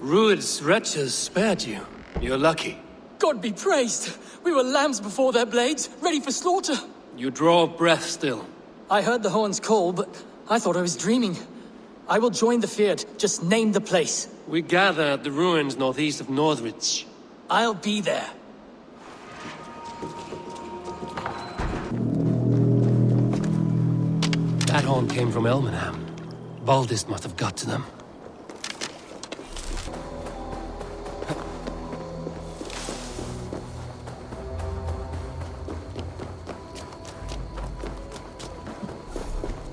Rued's wretches spared you. You're lucky. God be praised! We were lambs before their blades, ready for slaughter. You draw breath still. I heard the horns call, but I thought I was dreaming. I will join the Feared. Just name the place. We gather at the ruins northeast of Northridge. I'll be there. That horn came from Elmenham. Baldist must have got to them.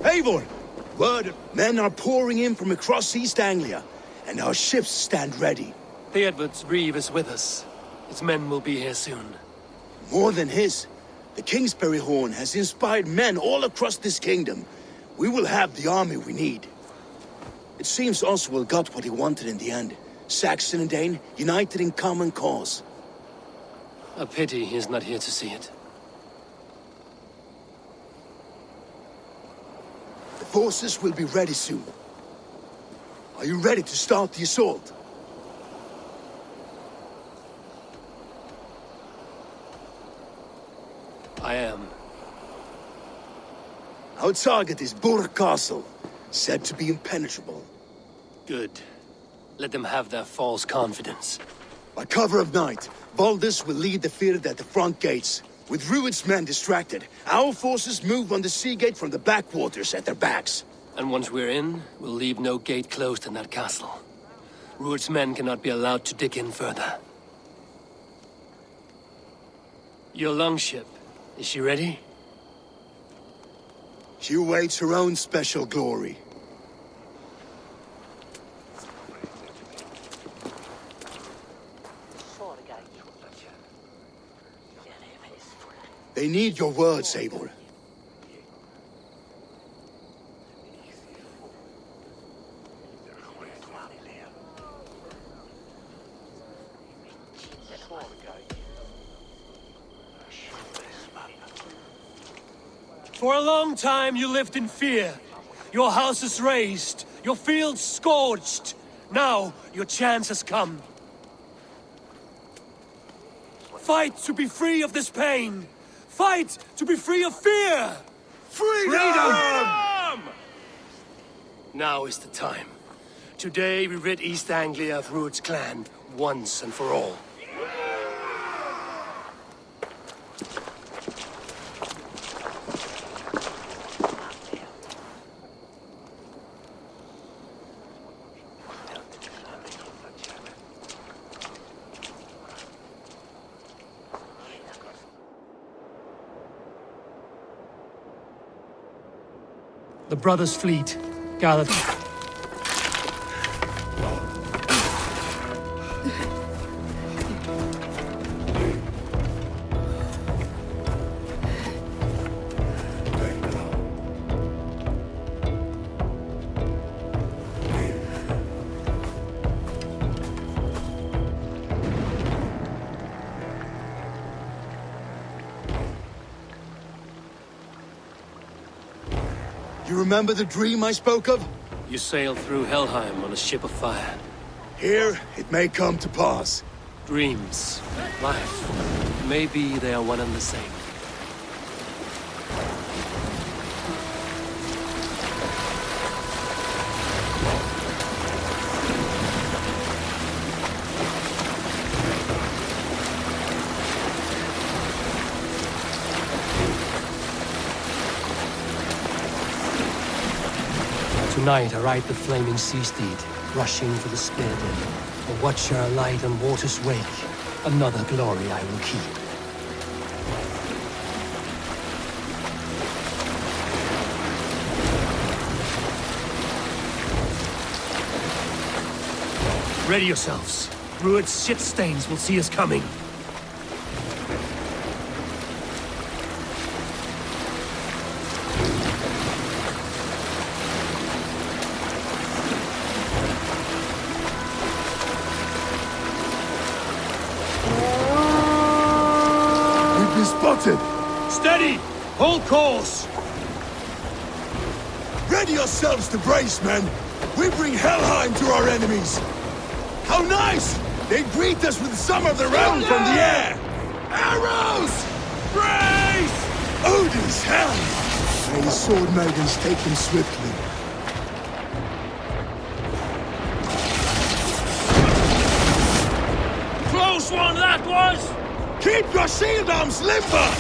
Eivor! Word, men are pouring in from across East Anglia, and our ships stand ready. The Edward's reeve is with us. Its men will be here soon. More than his, the Kingsbury Horn has inspired men all across this kingdom. We will have the army we need. It seems Oswald got what he wanted in the end. Saxon and Dane united in common cause. A pity he's not here to see it. The forces will be ready soon. Are you ready to start the assault? I am. Our target is Burg Castle, said to be impenetrable. Good. Let them have their false confidence. By cover of night, Baldus will lead the Firth at the front gates. With Rued's men distracted, our forces move on the sea gate from the backwaters at their backs. And once we're in, we'll leave no gate closed in that castle. Rued's men cannot be allowed to dig in further. Your longship, is she ready? She awaits her own special glory. They need your words, Eivor. For a long time you lived in fear. Your houses razed, your fields scorched. Now your chance has come. Fight to be free of this pain. Fight to be free of fear! Freedom! Now is the time. Today we rid East Anglia of Rued's clan, once and for all. The brothers' fleet gathered. You remember the dream I spoke of? You sailed through Helheim on a ship of fire. Here, it may come to pass. Dreams, life, maybe they are one and the same. Tonight I ride the flaming sea steed, rushing for the spear den. A watcher alight on water's wake. Another glory I will keep. Ready yourselves. Rued's shit stains will see us coming. Spotted! Steady! Hold course! Ready yourselves to brace, men! We bring Helheim to our enemies! How nice! They greet us with some of their own from the air! Arrows! Brace! Odin's helm! May his sword maidens take him swiftly. Close one that was! Keep your shield arms limber!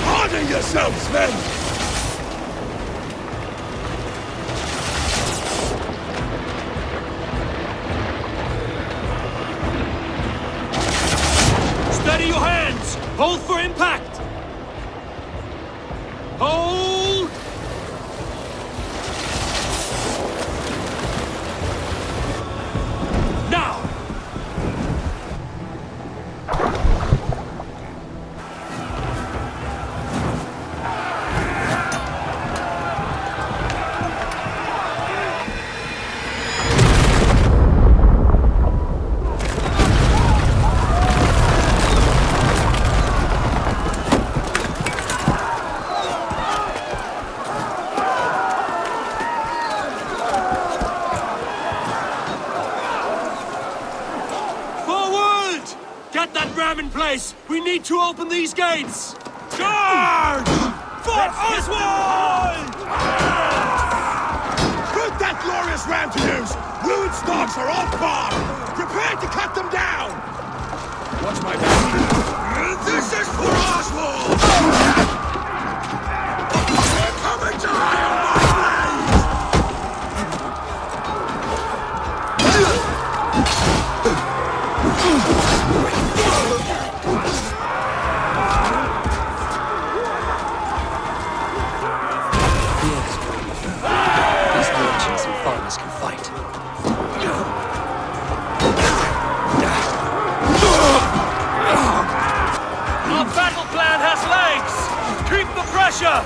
Harden yourselves, men! Steady your hands! Hold for impact! Hold! Now! Get that ram in place! We need to open these gates! Charge! For Oswald! Put that glorious ram to use! Rude stalks are off par! Prepare to cut them down! Watch my back. This is for Oswald! They're coming to iron my blade! These merchants and farmers can fight. Our battle plan has legs! Keep the pressure!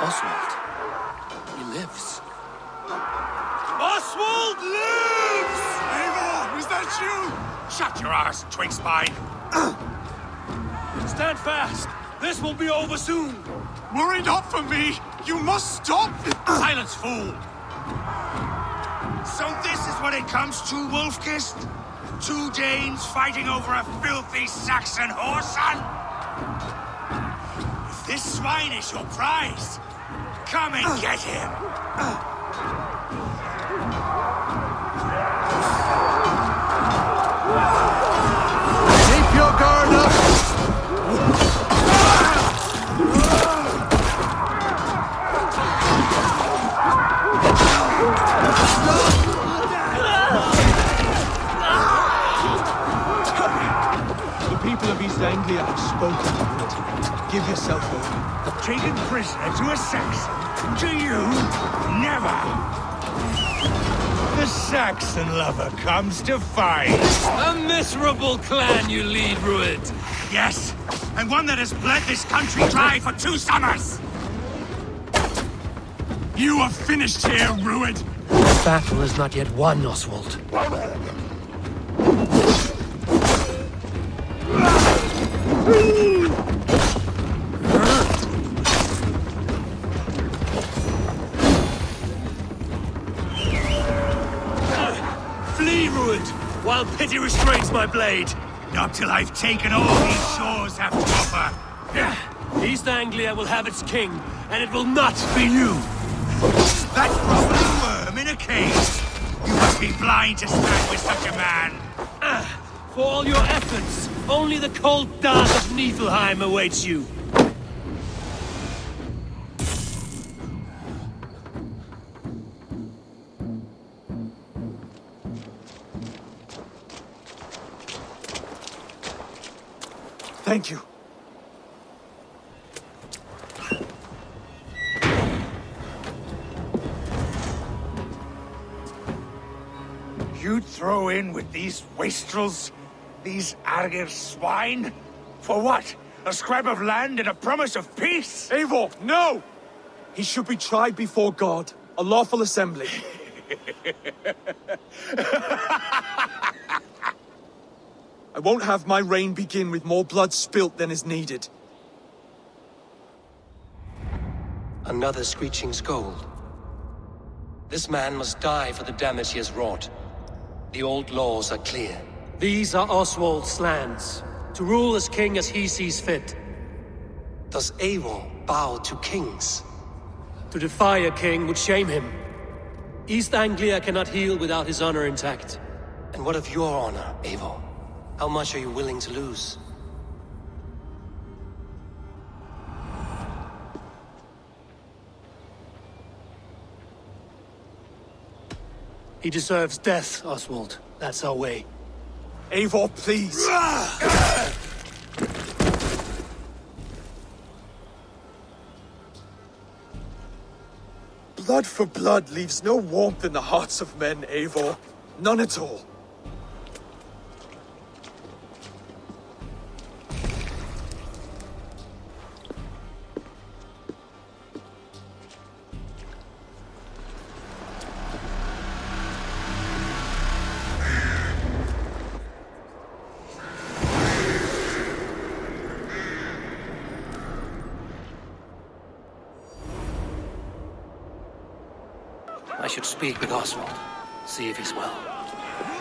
Oswald. He lives. Oswald lives! Eivor, is that you? Shut your ass, twig spine. Stand fast! This will be over soon! Worry not for me. You must stop. Silence, fool! So this is what it comes to, Wolfkist? 2 Danes fighting over a filthy Saxon whoreson? If this swine is your prize, come and get him! Keep your guard up! The people of East Anglia have spoken. Give yourself over. Taken prisoner to a Saxon? To you? Never! The Saxon lover comes to fight. A miserable clan you lead, Rued! Yes, and one that has bled this country dry for 2 summers! You are finished here, Rued! The battle is not yet won, Oswald. Flee, Rued, while pity restrains my blade. Not till I've taken all these shores have to offer. East Anglia will have its king, and it will not be you. That groveling worm in a cage. You must be blind to stand with such a man. For all your efforts, only the cold dark of Niflheim awaits you. Thank you. throw in with these wastrels? These Argir swine? For what? A scrap of land and a promise of peace? Eivor, no! He should be tried before God, a lawful assembly. I won't have my reign begin with more blood spilt than is needed. Another screeching scold. This man must die for the damage he has wrought. The old laws are clear. These are Oswald's lands, to rule as king as he sees fit. Does Eivor bow to kings? To defy a king would shame him. East Anglia cannot heal without his honor intact. And what of your honor, Eivor? How much are you willing to lose? He deserves death, Oswald. That's our way. Eivor, please! Blood for blood leaves no warmth in the hearts of men, Eivor. None at all. I should speak with Oswald. See if he's well.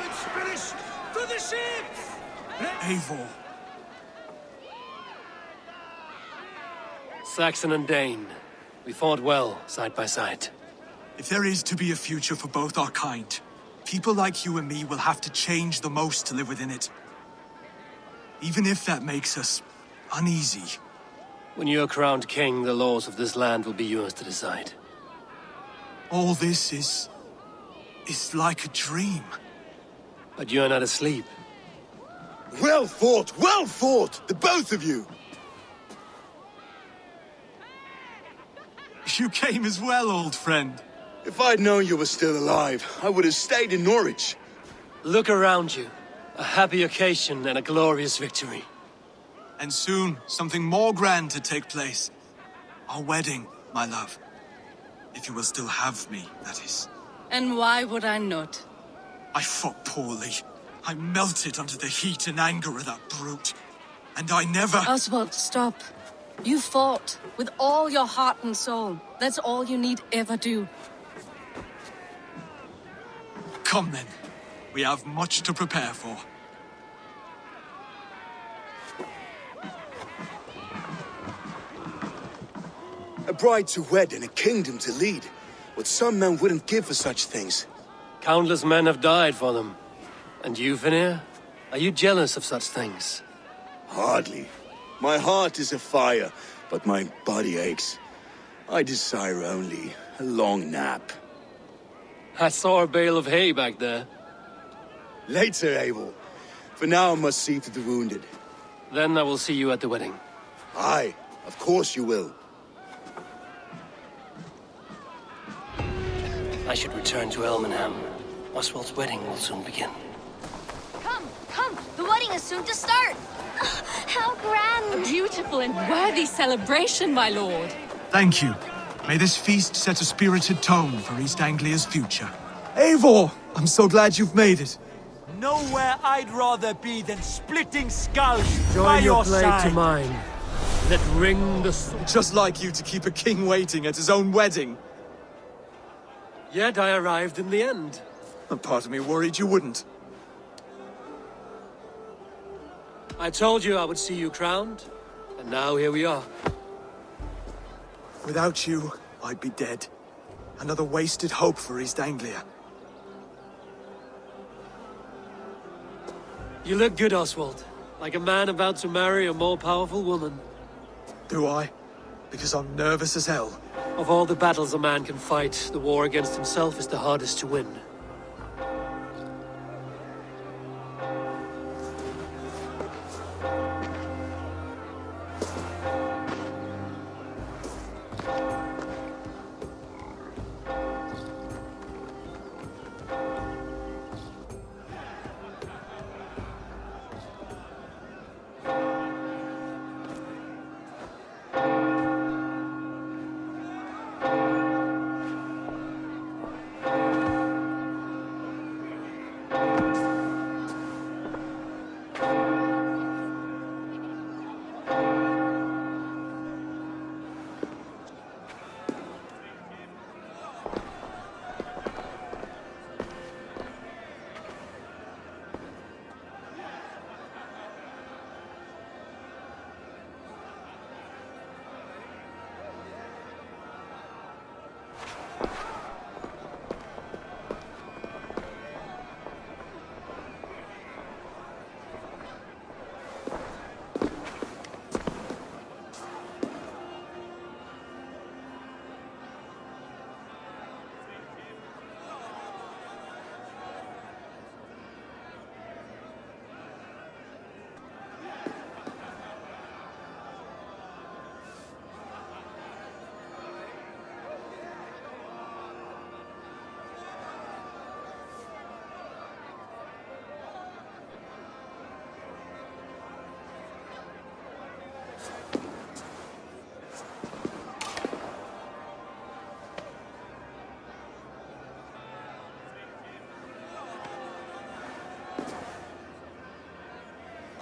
It's finished! To the ships! Eivor. Saxon and Dane. We fought well, side by side. If there is to be a future for both our kind, people like you and me will have to change the most to live within it. Even if that makes us uneasy. When you're crowned king, the laws of this land will be yours to decide. All this is like a dream. But you're not asleep. Well fought, the both of you! You came as well, old friend. If I'd known you were still alive, I would have stayed in Norwich. Look around you. A happy occasion and a glorious victory. And soon, something more grand to take place. Our wedding, my love. If you will still have me, that is. And why would I not? I fought poorly. I melted under the heat and anger of that brute. And I never... Oswald, stop. You fought with all your heart and soul. That's all you need ever do. Come then. We have much to prepare for. A bride to wed and a kingdom to lead. What some men wouldn't give for such things. Countless men have died for them. And you, Vanir? Are you jealous of such things? Hardly. My heart is afire, but my body aches. I desire only a long nap. I saw a bale of hay back there. Later, Eivor. For now, I must see to the wounded. Then I will see you at the wedding. Aye, of course you will. I should return to Elmenham. Oswald's wedding will soon begin. Come! The wedding is soon to start! How grand! A beautiful and worthy celebration, my lord. Thank you. May this feast set a spirited tone for East Anglia's future. Eivor! I'm so glad you've made it. Nowhere I'd rather be than splitting skulls by Join your your blade side. to mine. Let ring the sword. Just like you to keep a king waiting at his own wedding. Yet I arrived in the end. A part of me worried you wouldn't. I told you I would see you crowned, and now here we are. Without you, I'd be dead. Another wasted hope for East Anglia. You look good, Oswald. Like a man about to marry a more powerful woman. Do I? Because I'm nervous as hell. Of all the battles a man can fight, the war against himself is the hardest to win.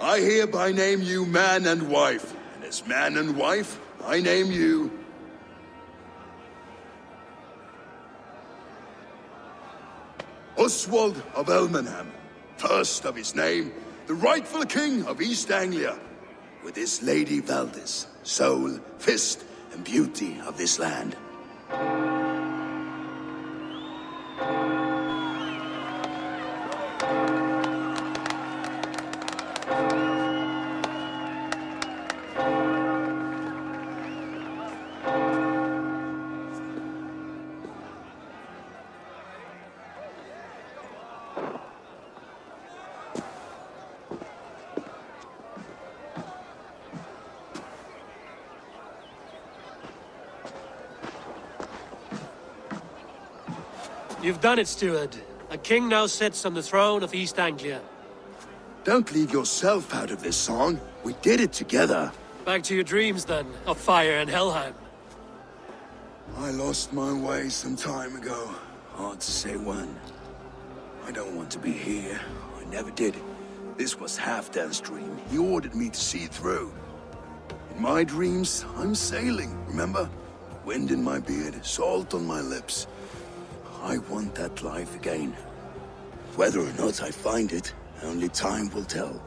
I hereby name you man and wife. And as man and wife, I name you... Oswald of Elmenham, first of his name, the rightful king of East Anglia, with his lady Valdis, soul, fist, and beauty of this land. You've done it, steward. A king now sits on the throne of East Anglia. Don't leave yourself out of this song. We did it together. Back to your dreams, then, of fire and Helheim. I lost my way some time ago. Hard to say when. I don't want to be here. I never did. This was Halfdan's dream. He ordered me to see it through. In my dreams, I'm sailing, remember? Wind in my beard, salt on my lips. I want that life again. Whether or not I find it, only time will tell.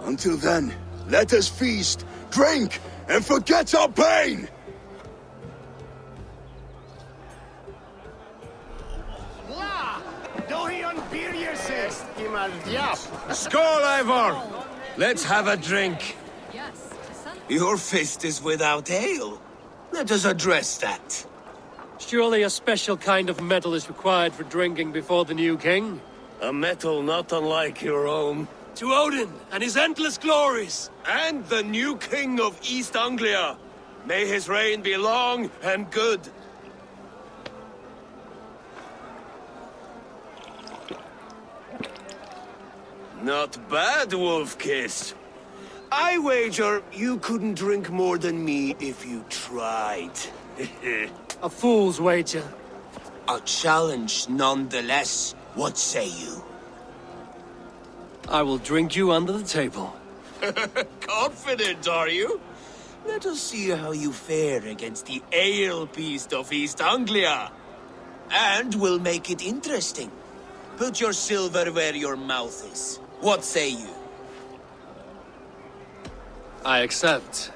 Until then, let us feast, drink, and forget our pain! Skål, Ivor! Let's have a drink. Yes, Your fist is without ale. Let us address that. Surely a special kind of metal is required for drinking before the new king? A metal not unlike your own. To Odin and his endless glories! And the new king of East Anglia. May his reign be long and good. Not bad, Wolf-Kiss. I wager you couldn't drink more than me if you tried. A fool's wager. A challenge nonetheless. What say you? I will drink you under the table. Confident, are you? Let us see how you fare against the ale beast of East Anglia. And we'll make it interesting. Put your silver where your mouth is. What say you? I accept.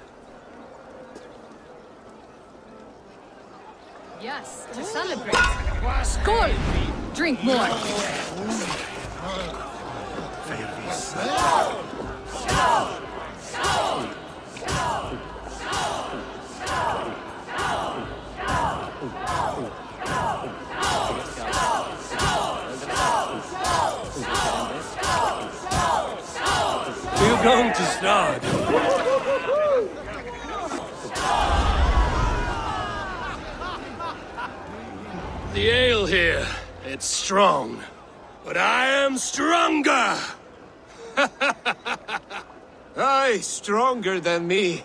yes, to celebrate. Skål! Drink more. You're going to start. The ale here, it's strong. But I am stronger! Aye, stronger than me.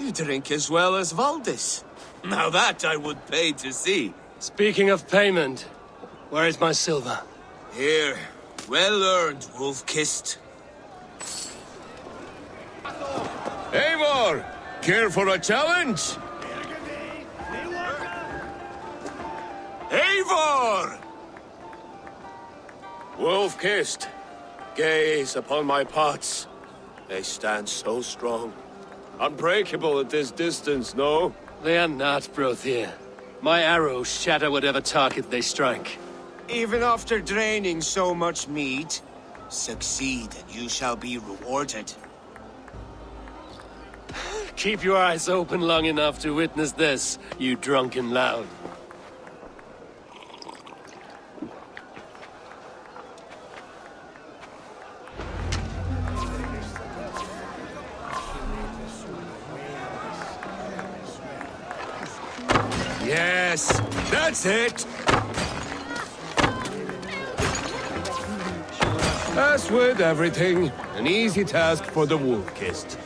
You drink as well as Valdis. Now that I would pay to see. Speaking of payment, where is my silver? Here, well earned, Wolf-Kissed. Eivor, care for a challenge? Eivor! Wolf-Kissed, gaze upon my pots. They stand so strong. Unbreakable at this distance, no? They are not, Brothir. My arrows shatter whatever target they strike. Even after draining so much meat, succeed and you shall be rewarded. Keep your eyes open long enough to witness this, you drunken lout. Yes, that's it! As with everything, an easy task for the Wolf-Kissed.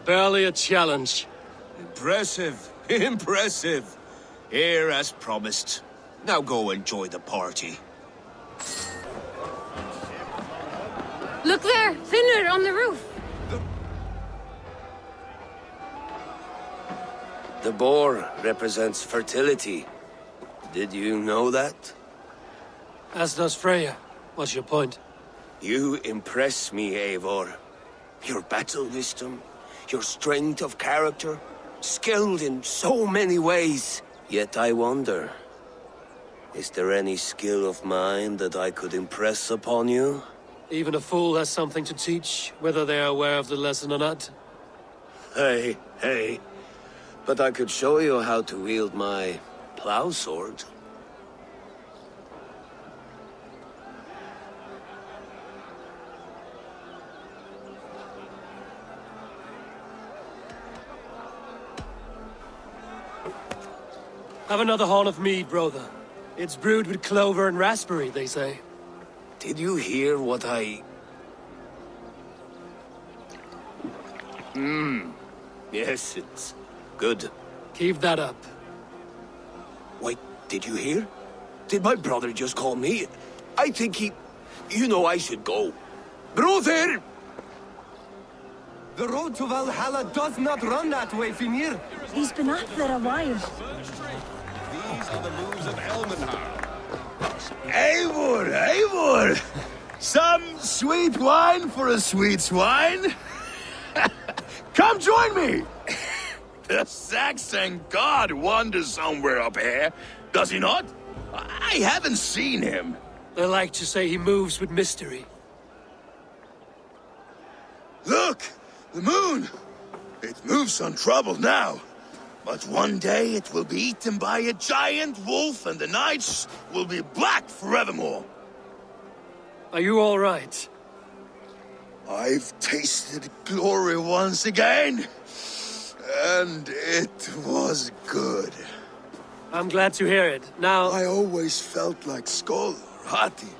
Barely a challenge. Impressive, impressive. Here as promised. Now go enjoy the party. Look there! Finland on the roof! The boar represents fertility. Did you know that? As does Freya. What's your point? You impress me, Eivor. Your battle wisdom, your strength of character, skilled in so many ways. Yet I wonder, is there any skill of mine that I could impress upon you? Even a fool has something to teach, whether they are aware of the lesson or not. Hey. But I could show you how to wield my plow sword. Have another horn of mead, brother. It's brewed with clover and raspberry, they say. Did you hear what I... Yes, it's good. Keep that up. Wait, did you hear? Did my brother just call me? I think he... You know I should go. Brother! The road to Valhalla does not run that way, Finir. He's been up there a while. These are the moves of Elmenhar. Eivor! Some sweet wine for a sweet swine? Come join me! The Saxon god wanders somewhere up here, does he not? I haven't seen him. They like to say he moves with mystery. Look! The moon! It moves untroubled now. But one day it will be eaten by a giant wolf and the nights will be black forevermore. Are you all right? I've tasted glory once again. And it was good. I'm glad to hear it. Now... I always felt like Skoll or Hati.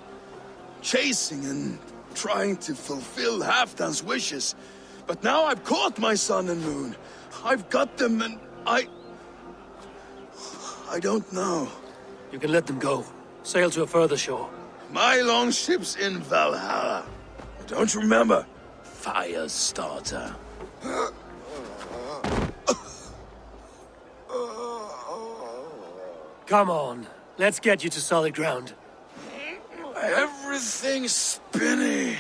Chasing and trying to fulfill Halfdan's wishes. But now I've caught my sun and moon. I've got them and I don't know. You can let them go. Sail to a further shore. My longship's in Valhalla. Don't you remember? Fire starter. Come on. Let's get you to solid ground. Everything's spinny.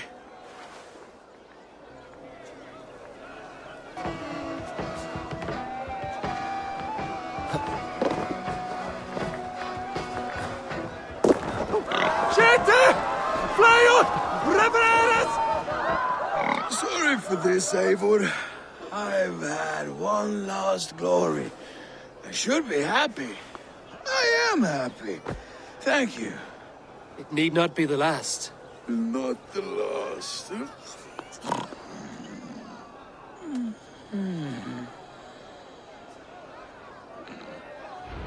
Sorry for this, Eivor. I've had one last glory. I should be happy. I am happy. Thank you. It need not be the last. Not the last.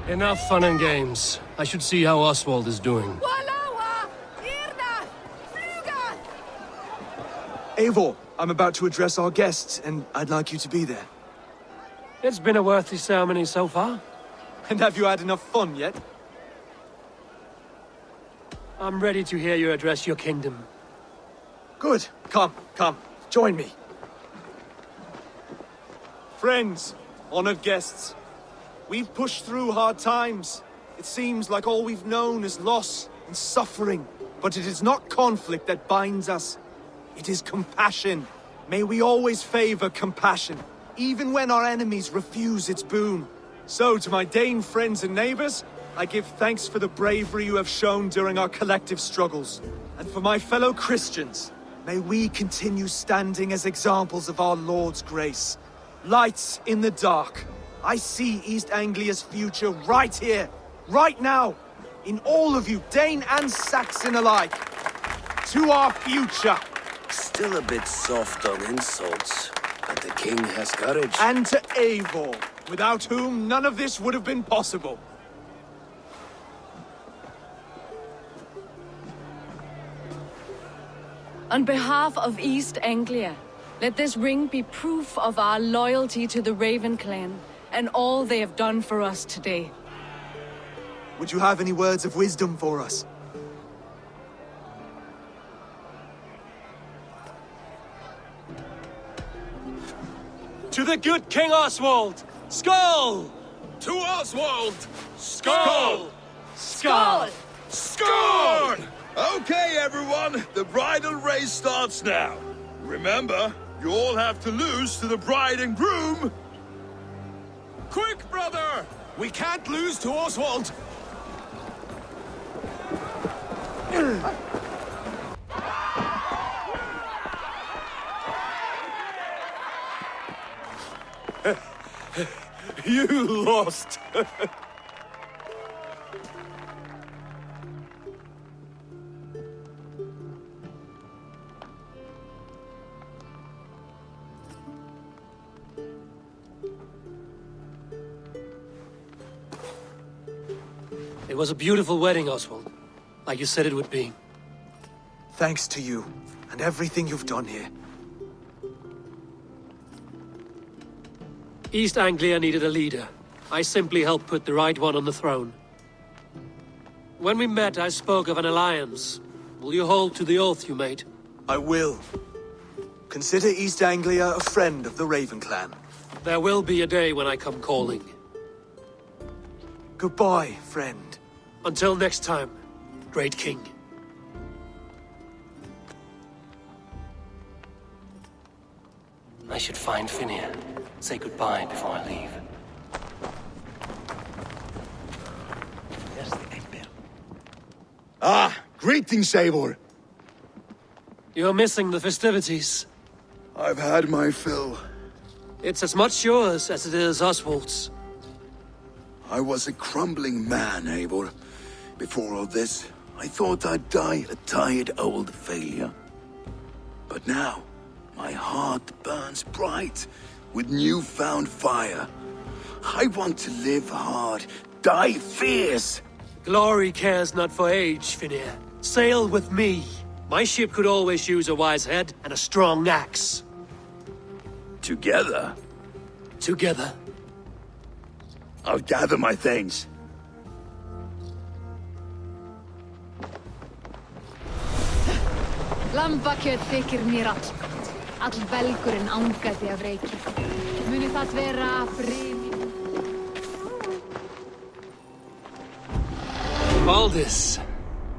Enough fun and games. I should see how Oswald is doing. Eivor, I'm about to address our guests, and I'd like you to be there. It's been a worthy ceremony so far. And have you had enough fun yet? I'm ready to hear you address your kingdom. Good. Come. Join me. Friends, honored guests, we've pushed through hard times. It seems like all we've known is loss and suffering. But it is not conflict that binds us. It is compassion. May we always favor compassion, even when our enemies refuse its boon. So, to my Dane friends and neighbors, I give thanks for the bravery you have shown during our collective struggles. And for my fellow Christians, may we continue standing as examples of our Lord's grace. Lights in the dark. I see East Anglia's future right here, right now, in all of you, Dane and Saxon alike. To our future. Still a bit soft on insults, but the king has courage. And to Eivor, without whom none of this would have been possible. On behalf of East Anglia, let this ring be proof of our loyalty to the Raven clan and all they have done for us today. Would you have any words of wisdom for us? To the good King Oswald! Skull! To Oswald! Skull! Skull! Score! Okay, everyone, the bridal race starts now. Remember, you all have to lose to the bride and groom. Quick, brother! We can't lose to Oswald! You lost! It was a beautiful wedding, Oswald. Like you said it would be. Thanks to you, and everything you've done here. East Anglia needed a leader. I simply helped put the right one on the throne. When we met, I spoke of an alliance. Will you hold to the oath you made? I will. Consider East Anglia a friend of the Raven clan. There will be a day when I come calling. Goodbye, friend. Until next time, great king. I should find Finnea. Say goodbye before I leave. Ah, greetings, Eivor. You're missing the festivities. I've had my fill. It's as much yours as it is Oswald's. I was a crumbling man, Eivor. Before all this, I thought I'd die a tired old failure. But now, my heart burns bright with newfound fire. I want to live hard, die fierce. Glory cares not for age, Finnea. Sail with me. My ship could always use a wise head and a strong axe. Together, Together. I'll gather my things. Lambakjöt þykir mér allgott. All belgurinn angaði af reiki. Muni það vera brimi. Baldis.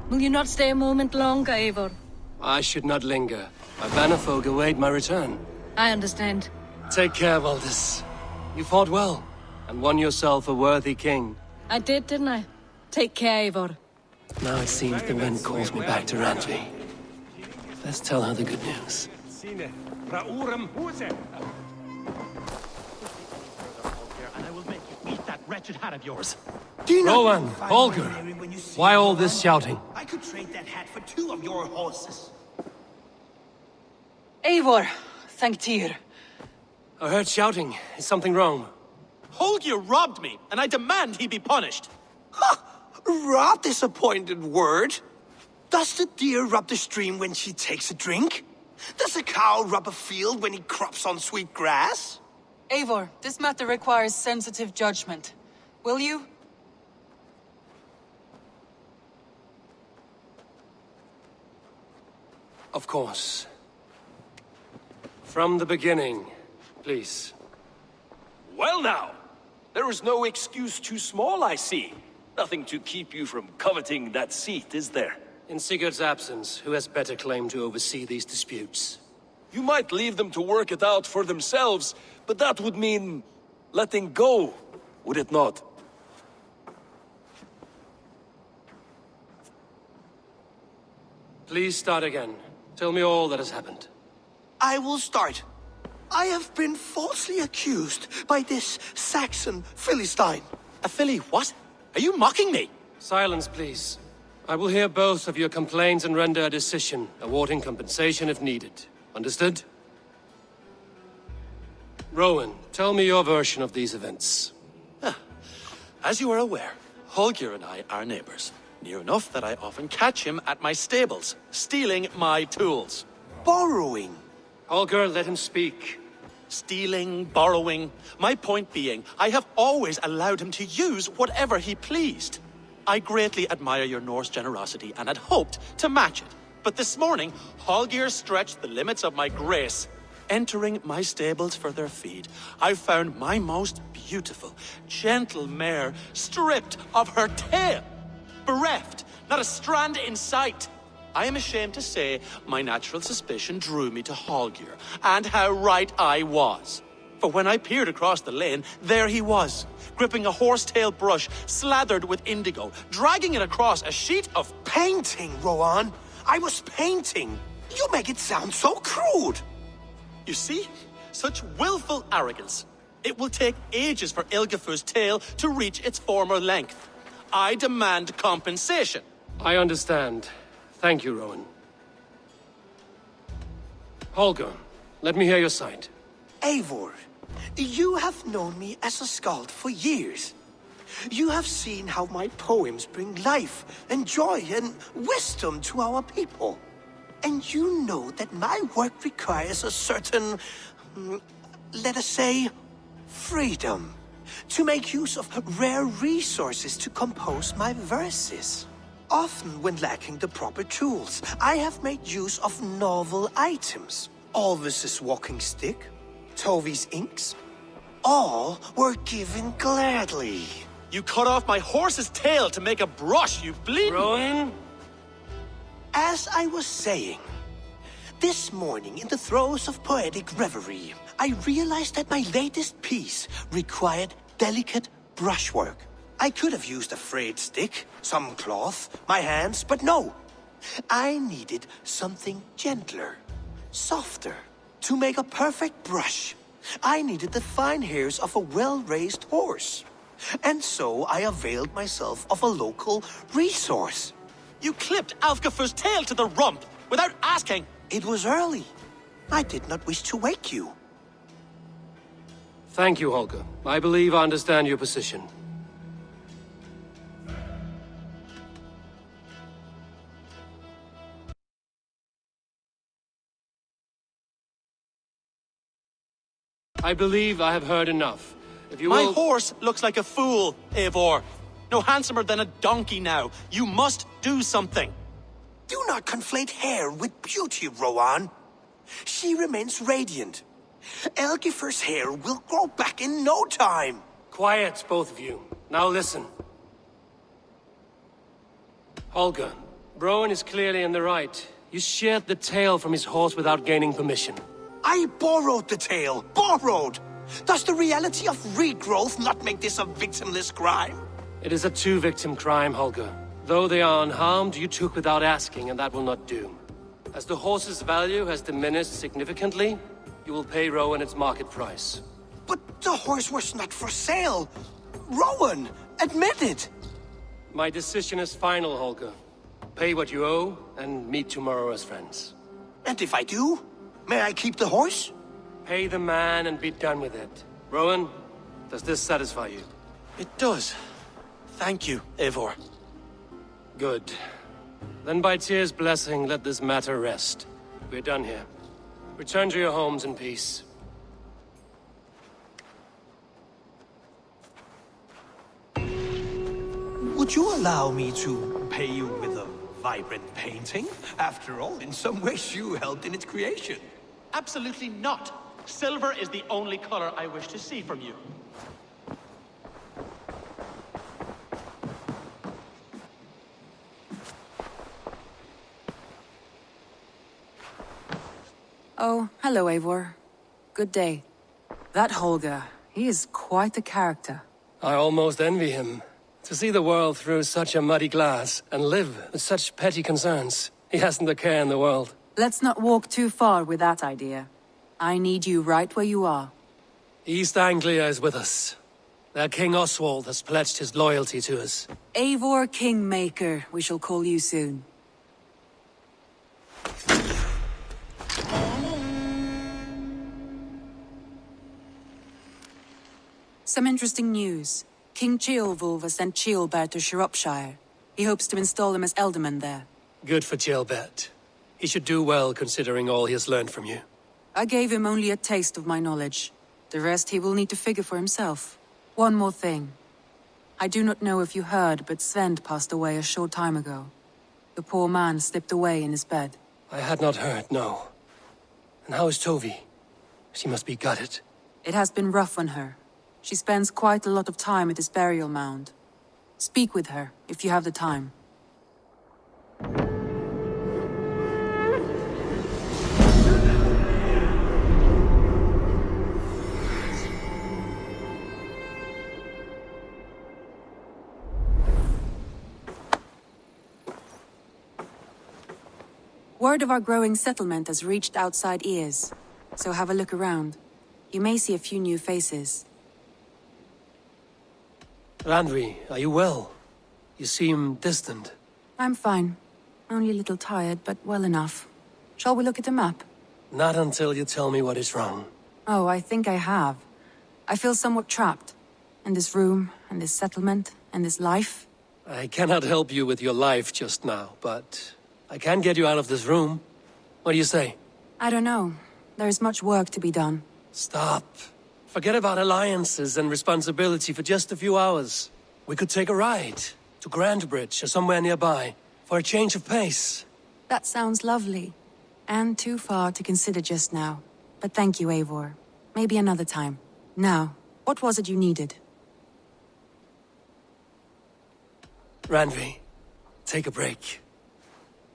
Will you not stay a moment longer, Eivor? I should not linger. My bannerfolk await my return. I understand. Take care, Valdis. You fought well, and won yourself a worthy king. I did, didn't I? Take care, Eivor. Now it seems the wind calls me back to Randvi. Let's tell her the good news. And I will make you eat that wretched hat of yours. Rowan, Holger, why all this shouting? I could trade that hat for 2 of your horses. Eivor, thank Tyr. I heard shouting. Is something wrong? Holger robbed me, and I demand he be punished. Ha! Rot disappointed word. Does the deer rub the stream when she takes a drink? Does a cow rub a field when he crops on sweet grass? Eivor, this matter requires sensitive judgment. Will you? Of course. From the beginning, please. Well now, there is no excuse too small, I see. Nothing to keep you from coveting that seat, is there? In Sigurd's absence, who has better claim to oversee these disputes? You might leave them to work it out for themselves, but that would mean letting go, would it not? Please start again. Tell me all that has happened. I will start. I have been falsely accused by this Saxon Philistine. A Philly what? Are you mocking me? Silence, please. I will hear both of your complaints and render a decision, awarding compensation if needed. Understood? Rowan, tell me your version of these events. As you are aware, Holger and I are neighbors. Near enough that I often catch him at my stables, stealing my tools. Borrowing? Holger, let him speak. Stealing, borrowing. My point being, I have always allowed him to use whatever he pleased. I greatly admire your Norse generosity and had hoped to match it. But this morning, Holger stretched the limits of my grace. Entering my stables for their feed, I found my most beautiful, gentle mare stripped of her tail, bereft, not a strand in sight. I am ashamed to say my natural suspicion drew me to Hallgeir, and how right I was. For when I peered across the lane, there he was, gripping a horsetail brush slathered with indigo, dragging it across a sheet of Painting, Rowan. I was painting. You make it sound so crude. You see? Such willful arrogance. It will take ages for Ilgafur's tail to reach its former length. I demand compensation. I understand. Thank you, Rowan. Holger, let me hear your side. Eivor, you have known me as a skald for years. You have seen how my poems bring life and joy and wisdom to our people. And you know that my work requires a certain, let us say, freedom, to make use of rare resources to compose my verses. Often when lacking the proper tools, I have made use of novel items. Alvis's walking stick, Tovi's inks, all were given gladly. You cut off my horse's tail to make a brush, you bleeding... Rowan? As I was saying, this morning in the throes of poetic reverie, I realized that my latest piece required delicate brushwork. I could have used a frayed stick, some cloth, my hands, but no. I needed something gentler, softer. To make a perfect brush, I needed the fine hairs of a well-raised horse. And so I availed myself of a local resource. You clipped Alfgafur's tail to the rump without asking. It was early. I did not wish to wake you. Thank you, Holger. I believe I understand your position. I believe I have heard enough. If you My will... horse looks like a fool, Eivor. No handsomer than a donkey now. You must do something. Do not conflate hair with beauty, Rowan. She remains radiant. Elgifur's hair will grow back in no time. Quiet, both of you. Now listen. Holger, Rowan is clearly in the right. You sheared the tail from his horse without gaining permission. I borrowed the tail. Borrowed! Does the reality of regrowth not make this a victimless crime? It is a two-victim crime, Holger. Though they are unharmed, you took without asking, and that will not do. As the horse's value has diminished significantly, you will pay Rowan its market price. But the horse was not for sale. Rowan, admit it. My decision is final, Holger. Pay what you owe, and meet tomorrow as friends. And if I do, may I keep the horse? Pay the man and be done with it. Rowan, does this satisfy you? It does. Thank you, Eivor. Good. Then by Tyr's blessing, let this matter rest. We're done here. Return to your homes in peace. Would you allow me to pay you with a vibrant painting? After all, in some ways you helped in its creation. Absolutely not. Silver is the only color I wish to see from you. Oh, hello, Eivor. Good day. That Holger, he is quite the character. I almost envy him. To see the world through such a muddy glass and live with such petty concerns. He hasn't a care in the world. Let's not walk too far with that idea. I need you right where you are. East Anglia is with us. Their King Oswald has pledged his loyalty to us. Eivor Kingmaker, we shall call you soon. Some interesting news. King Ceolwulf has sent Ceolbert to Shropshire. He hopes to install him as Elderman there. Good for Ceolbert. He should do well considering all he has learned from you. I gave him only a taste of my knowledge. The rest he will need to figure for himself. One more thing. I do not know if you heard, but Svend passed away a short time ago. The poor man slipped away in his bed. I had not heard, no. And how is Tovi? She must be gutted. It has been rough on her. She spends quite a lot of time at this burial mound. Speak with her, if you have the time. Word of our growing settlement has reached outside ears, so have a look around. You may see a few new faces. Randvi, are you well? You seem distant. I'm fine. Only a little tired, but well enough. Shall we look at the map? Not until you tell me what is wrong. Oh, I think I have. I feel somewhat trapped. In this room, and this settlement, and this life. I cannot help you with your life just now, but I can get you out of this room. What do you say? I don't know. There is much work to be done. Stop. Forget about alliances and responsibility for just a few hours. We could take a ride to Grandbridge or somewhere nearby for a change of pace. That sounds lovely. And too far to consider just now. But thank you, Eivor. Maybe another time. Now, what was it you needed? Randvi, take a break.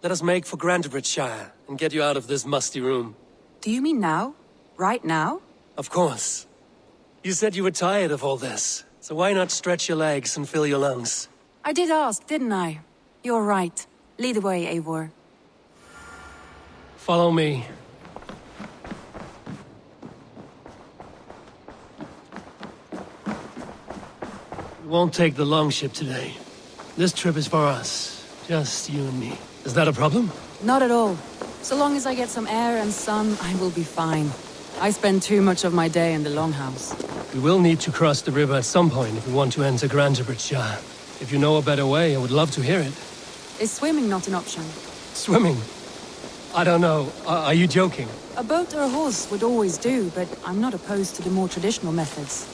Let us make for Grandbridgeshire and get you out of this musty room. Do you mean now? Right now? Of course. You said you were tired of all this, so why not stretch your legs and fill your lungs? I did ask, didn't I? You're right. Lead the way, Eivor. Follow me. We won't take the longship today. This trip is for us. Just you and me. Is that a problem? Not at all. So long as I get some air and sun, I will be fine. I spend too much of my day in the longhouse. We will need to cross the river at some point if we want to enter Grandbridgeshire. If you know a better way, I would love to hear it. Is swimming not an option? Swimming? I don't know. Are you joking? A boat or a horse would always do, but I'm not opposed to the more traditional methods.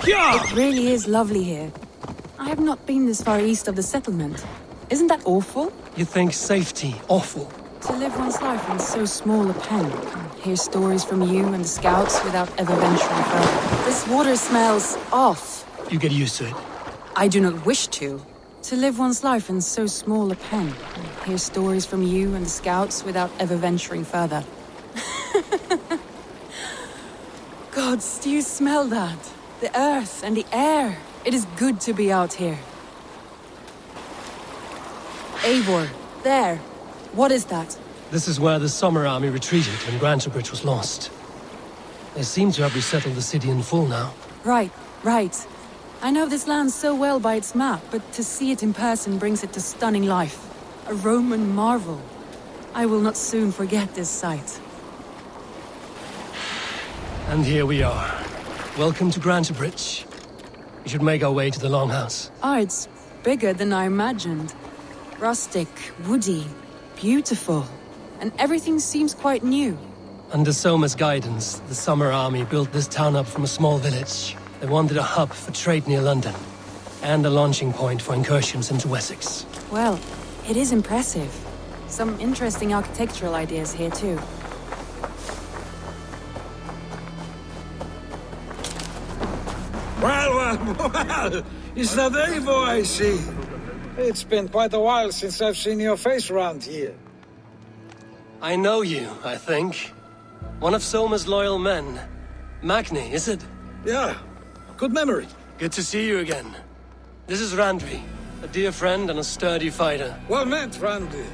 It really is lovely here. I have not been this far east of the settlement. Isn't that awful? You think safety awful? To live one's life in so small a pen, and hear stories from you and the scouts without ever venturing further. This water smells off. You get used to it. I do not wish to. To live one's life in so small a pen, and hear stories from you and the scouts without ever venturing further. Gods, do you smell that? The earth and the air. It is good to be out here. Eivor, there. What is that? This is where the Summer Army retreated when Grantebridge was lost. They seem to have resettled the city in full now. Right. I know this land so well by its map, but to see it in person brings it to stunning life. A Roman marvel. I will not soon forget this sight. And here we are. Welcome to Grantebridge. We should make our way to the Longhouse. Ah, it's bigger than I imagined. Rustic, woody, beautiful. And everything seems quite new. Under Soma's guidance, the Summer Army built this town up from a small village. They wanted a hub for trade near London, and a launching point for incursions into Wessex. Well, it is impressive. Some interesting architectural ideas here too. Well, is that Eivor I see? It's been quite a while since I've seen your face around here. I know you, I think. One of Soma's loyal men. Magni, is it? Yeah, good memory. Good to see you again. This is Randvi, a dear friend and a sturdy fighter. Well met, Randvi.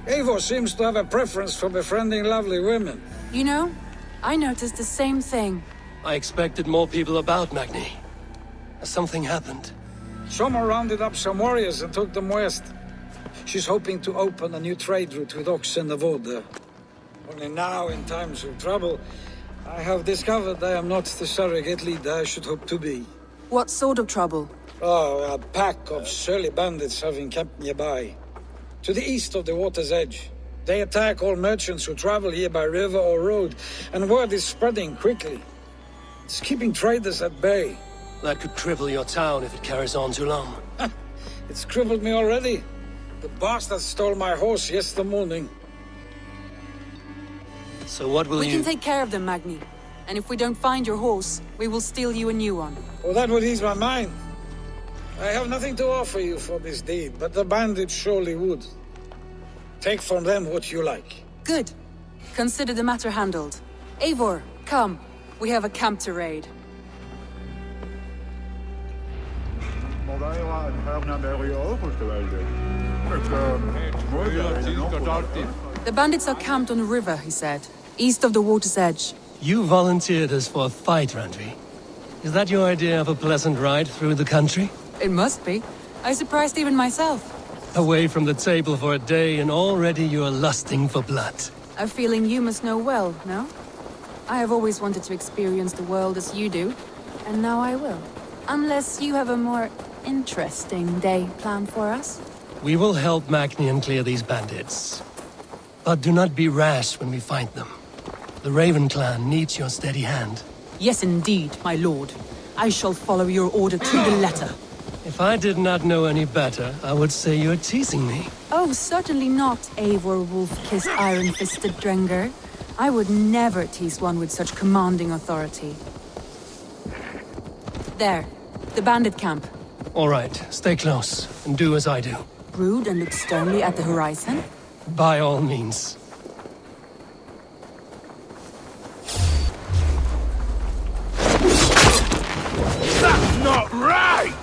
Eivor seems to have a preference for befriending lovely women. You know, I noticed the same thing. I expected more people about Magni. Has something happened? Soma rounded up some warriors and took them west. She's hoping to open a new trade route with oxen of Oda. Only now, in times of trouble, I have discovered I am not the surrogate leader I should hope to be. What sort of trouble? Oh, a pack of surly bandits have encamped nearby. To the east of the water's edge. They attack all merchants who travel here by river or road, and word is spreading quickly. It's keeping traders at bay. That could cripple your town if it carries on too long. It's crippled me already. The bastard stole my horse yesterday morning. So what will We you... can take care of them, Magni. And if we don't find your horse, we will steal you a new one. Oh, that would ease my mind. I have nothing to offer you for this deed, but the bandits surely would. Take from them what you like. Good. Consider the matter handled. Eivor, come. We have a camp to raid. The bandits are camped on the river, he said, east of the water's edge. You volunteered us for a fight, Randvi. Is that your idea of a pleasant ride through the country? It must be. I surprised even myself. Away from the table for a day and already you are lusting for blood. A feeling you must know well, no? I have always wanted to experience the world as you do, and now I will. Unless you have a more interesting day planned for us. We will help Magnian clear these bandits. But do not be rash when we find them. The Raven clan needs your steady hand. Yes, indeed, my lord. I shall follow your order to the letter. If I did not know any better, I would say you're teasing me. Oh, certainly not, Eivor wolf-kissed iron-fisted Drenger. I would never tease one with such commanding authority. There, the bandit camp. All right, stay close, and do as I do. Brood and look sternly at the horizon? By all means. That's not right!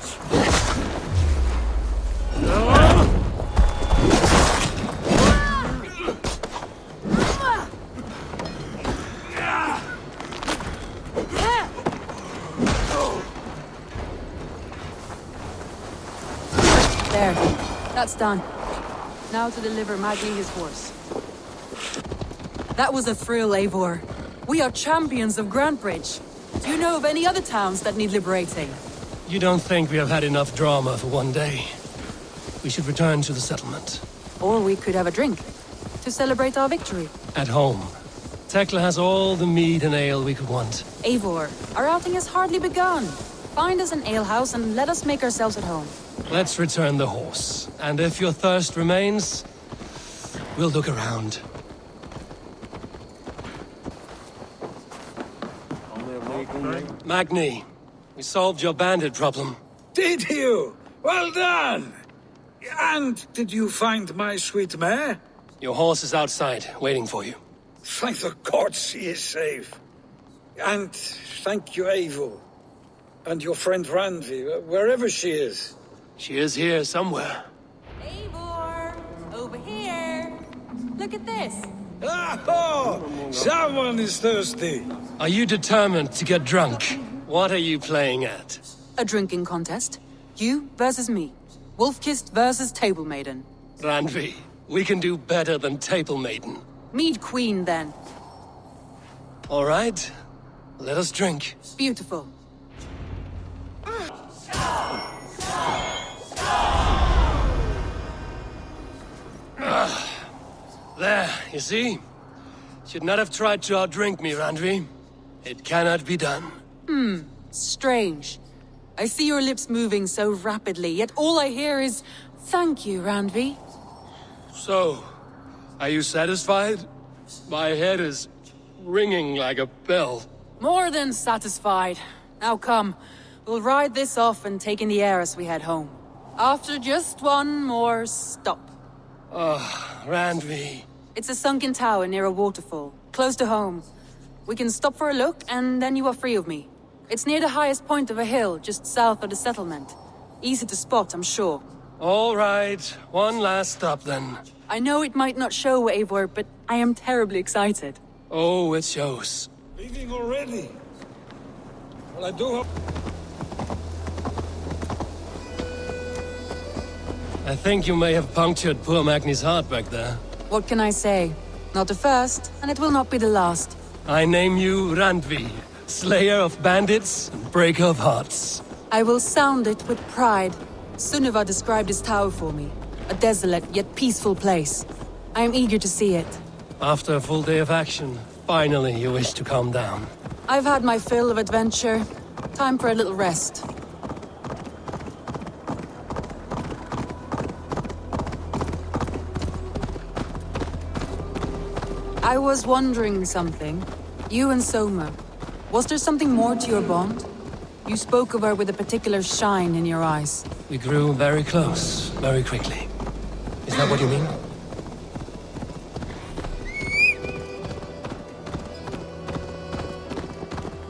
There, that's done. Now to deliver Magni his horse. That was a thrill, Eivor. We are champions of Grantbridge. Do you know of any other towns that need liberating? You don't think we have had enough drama for one day? We should return to the settlement. Or we could have a drink, to celebrate our victory. At home. Tekla has all the mead and ale we could want. Eivor, our outing has hardly begun. Find us an alehouse and let us make ourselves at home. Let's return the horse. And if your thirst remains, we'll look around. Magni, we solved your bandit problem. Did you? Well done! And did you find my sweet mare? Your horse is outside, waiting for you. Thank the gods she is safe. And thank you, Eivor. And your friend Randvi, wherever she is. She is here somewhere. Eivor! Over here! Look at this! Oh! Someone is thirsty! Are you determined to get drunk? What are you playing at? A drinking contest. You versus me. Wolf-kissed versus Table Maiden. Randvi, we can do better than Table Maiden. Mead Queen, then. All right. Let us drink. Beautiful. There, you see? Should not have tried to outdrink me, Randvi. It cannot be done. Strange. I see your lips moving so rapidly, yet all I hear is, "Thank you, Randvi." So, are you satisfied? My head is ringing like a bell. More than satisfied. Now come, we'll ride this off and take in the air as we head home. After just one more stop. Randvi. It's a sunken tower near a waterfall, close to home. We can stop for a look, and then you are free of me. It's near the highest point of a hill, just south of the settlement. Easy to spot, I'm sure. All right, one last stop then. I know it might not show, Eivor, but I am terribly excited. Oh, it shows. Leaving already? Well, I do hope... I think you may have punctured poor Magni's heart back there. What can I say? Not the first, and it will not be the last. I name you Randvi, slayer of bandits and breaker of hearts. I will sound it with pride. Sunniva described this tower for me. A desolate yet peaceful place. I am eager to see it. After a full day of action, finally you wish to calm down. I've had my fill of adventure. Time for a little rest. I was wondering something. You and Soma, was there something more to your bond? You spoke of her with a particular shine in your eyes. We grew very close, very quickly. Is that what you mean?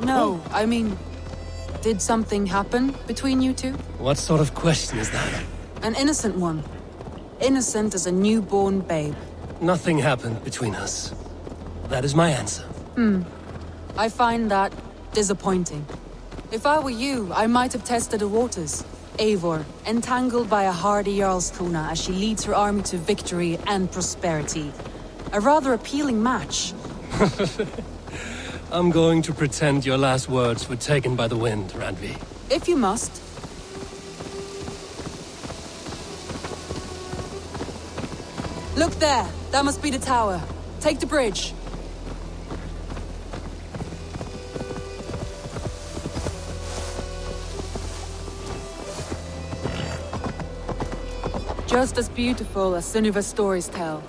No, I mean, did something happen between you two? What sort of question is that? An innocent one. Innocent as a newborn babe. Nothing happened between us. That is my answer. I find that disappointing. If I were you, I might have tested the waters. Eivor, entangled by a hardy Jarlskona as she leads her army to victory and prosperity. A rather appealing match. I'm going to pretend your last words were taken by the wind, Randvi. If you must. Look there! That must be the tower. Take the bridge. Just as beautiful as Sunniva's stories tell.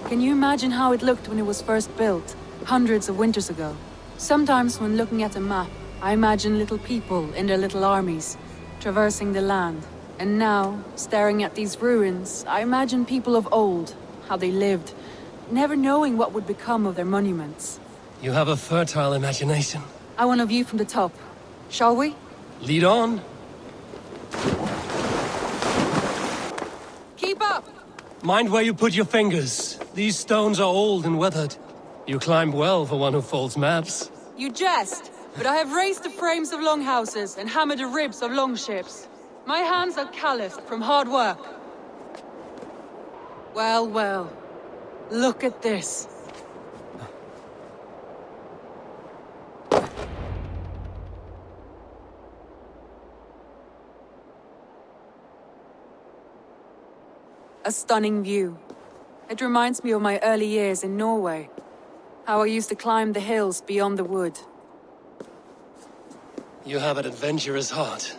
Can you imagine how it looked when it was first built, hundreds of winters ago? Sometimes when looking at a map, I imagine little people in their little armies, traversing the land. And now, staring at these ruins, I imagine people of old, how they lived, never knowing what would become of their monuments. You have a fertile imagination. I want a view from the top. Shall we? Lead on. Keep up! Mind where you put your fingers. These stones are old and weathered. You climb well for one who folds maps. You jest, but I have raised the frames of longhouses and hammered the ribs of longships. My hands are calloused from hard work. Well, well. Look at this. A stunning view. It reminds me of my early years in Norway. How I used to climb the hills beyond the wood. You have an adventurous heart.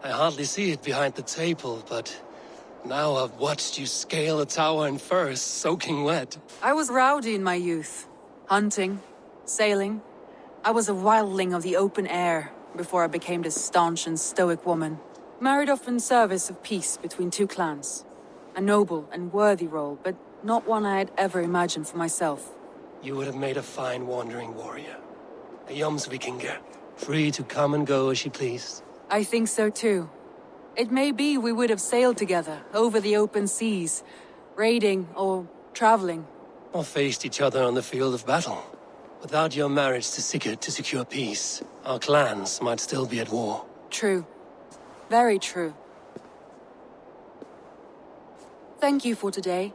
I hardly see it behind the table, but now I've watched you scale a tower in furs, soaking wet. I was rowdy in my youth. Hunting, sailing. I was a wildling of the open air before I became this staunch and stoic woman. Married off in service of peace between two clans. A noble and worthy role, but not one I had ever imagined for myself. You would have made a fine wandering warrior. A Jomsvikinger, free to come and go as she pleased. I think so too. It may be we would have sailed together, over the open seas, raiding or traveling. Or faced each other on the field of battle. Without your marriage to Sigurd to secure peace, our clans might still be at war. True. Very true. Thank you for today.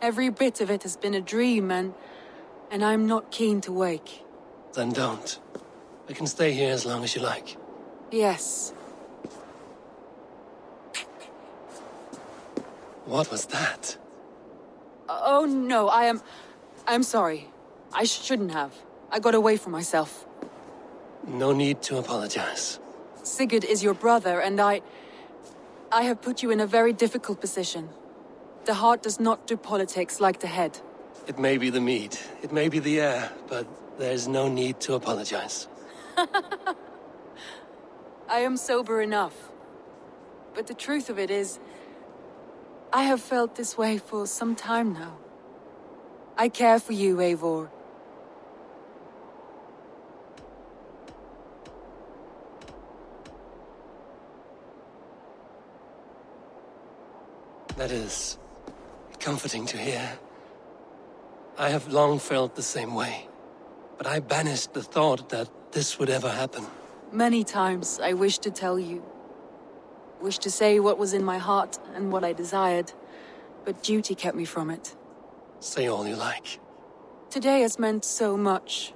Every bit of it has been a dream, and I'm not keen to wake. Then don't. We can stay here as long as you like. Yes. What was that? Oh no, I'm sorry. I shouldn't have. I got away from myself. No need to apologize. Sigurd is your brother, and I have put you in a very difficult position. The heart does not do politics like the head. It may be the meat, it may be the air, but there's no need to apologize. I am sober enough. But the truth of it is, I have felt this way for some time now. I care for you, Eivor. That is comforting to hear. I have long felt the same way, but I banished the thought that this would ever happen. Many times I wished to tell you. Wished to say what was in my heart and what I desired, but duty kept me from it. Say all you like. Today has meant so much.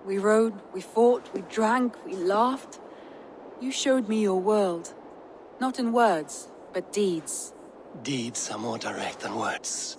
We rode, we fought, we drank, we laughed. You showed me your world. Not in words, but deeds. Deeds are more direct than words.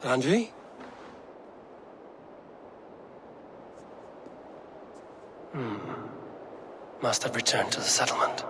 Andre? Must have returned to the settlement.